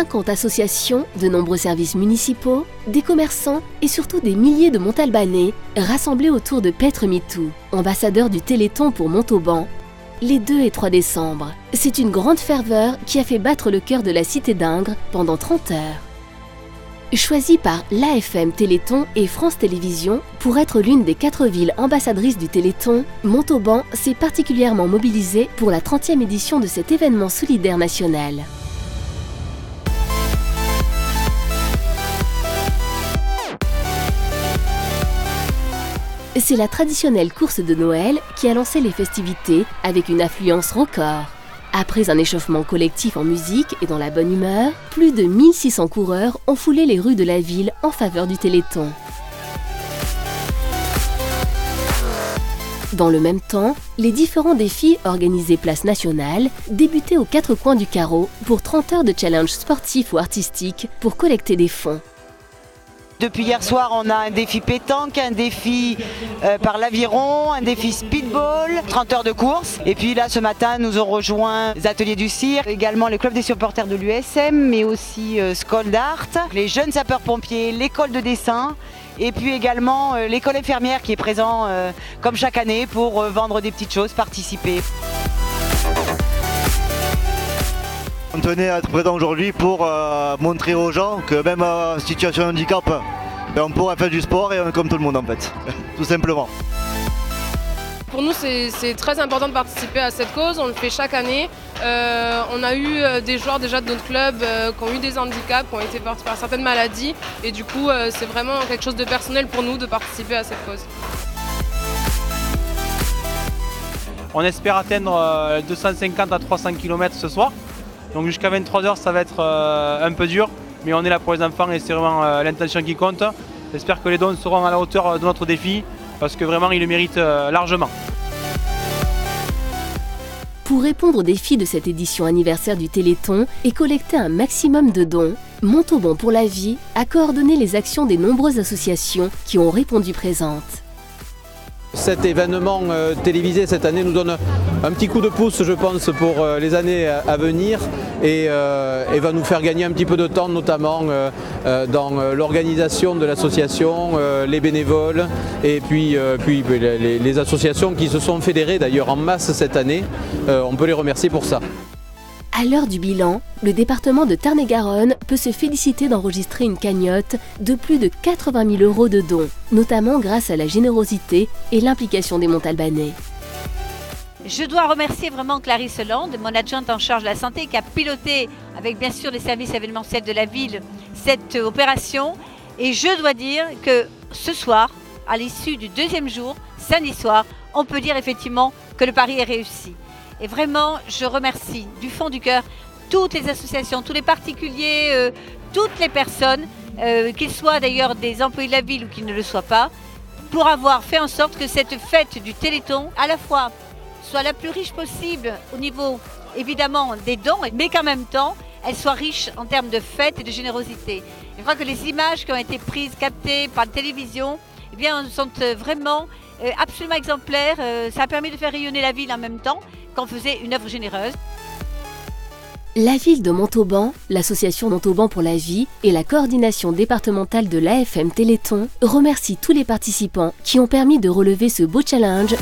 50 associations, de nombreux services municipaux, des commerçants et surtout des milliers de Montalbanais rassemblés autour de Petr Mitu, ambassadeur du Téléthon pour Montauban, les 2 et 3 décembre. C'est une grande ferveur qui a fait battre le cœur de la cité d'Ingres pendant 30 heures. Choisie par l'AFM Téléthon et France Télévisions pour être l'une des 4 villes ambassadrices du Téléthon, Montauban s'est particulièrement mobilisée pour la 30e édition de cet événement solidaire national. C'est la traditionnelle course de Noël qui a lancé les festivités avec une affluence record. Après un échauffement collectif en musique et dans la bonne humeur, plus de 1600 coureurs ont foulé les rues de la ville en faveur du Téléthon. Dans le même temps, les différents défis organisés place nationale débutaient aux 4 coins du carreau pour 30 heures de challenge sportif ou artistique pour collecter des fonds. Depuis hier soir, on a un défi pétanque, un défi par l'aviron, un défi speedball, 30 heures de course. Et puis là, ce matin, nous ont rejoint les ateliers du cirque, également le club des supporters de l'USM, mais aussi Skol d'Art, les jeunes sapeurs-pompiers, l'école de dessin, et puis également l'école infirmière qui est présent comme chaque année pour vendre des petites choses, participer. On tenait à être présent aujourd'hui pour montrer aux gens que même en situation de handicap, on pourrait faire du sport et on est comme tout le monde en fait, tout simplement. Pour nous, c'est très important de participer à cette cause, on le fait chaque année. On a eu des joueurs déjà de notre club qui ont eu des handicaps, qui ont été portés par certaines maladies. Et du coup, c'est vraiment quelque chose de personnel pour nous de participer à cette cause. On espère atteindre 250 à 300 km ce soir. Donc jusqu'à 23 h, ça va être un peu dur, mais on est là pour les enfants et c'est vraiment l'intention qui compte. J'espère que les dons seront à la hauteur de notre défi, parce que vraiment ils le méritent largement. Pour répondre aux défis de cette édition anniversaire du Téléthon et collecter un maximum de dons, Montauban pour la vie a coordonné les actions des nombreuses associations qui ont répondu présentes. Cet événement télévisé cette année nous donne un petit coup de pouce, je pense, pour les années à venir et va nous faire gagner un petit peu de temps, notamment dans l'organisation de l'association, les bénévoles et puis les associations qui se sont fédérées d'ailleurs en masse cette année. On peut les remercier pour ça. À l'heure du bilan, le département de Tarn-et-Garonne peut se féliciter d'enregistrer une cagnotte de plus de 80 000 € de dons, notamment grâce à la générosité et l'implication des Montalbanais. Je dois remercier vraiment Clarisse Land, mon adjointe en charge de la santé, qui a piloté, avec bien sûr les services événementiels de la ville, cette opération. Et je dois dire que ce soir, à l'issue du 2e jour, samedi soir, on peut dire effectivement que le pari est réussi. Et vraiment, je remercie du fond du cœur toutes les associations, tous les particuliers, toutes les personnes, qu'ils soient d'ailleurs des employés de la ville ou qu'ils ne le soient pas, pour avoir fait en sorte que cette fête du Téléthon, à la fois, soit la plus riche possible au niveau, évidemment, des dons, mais qu'en même temps, elle soit riche en termes de fête et de générosité. Je crois que les images qui ont été prises, captées par la télévision, eh bien, sont vraiment absolument exemplaires. Ça a permis de faire rayonner la ville en même temps qu'on faisait une œuvre généreuse. La ville de Montauban, l'association Montauban pour la vie et la coordination départementale de l'AFM Téléthon remercient tous les participants qui ont permis de relever ce beau challenge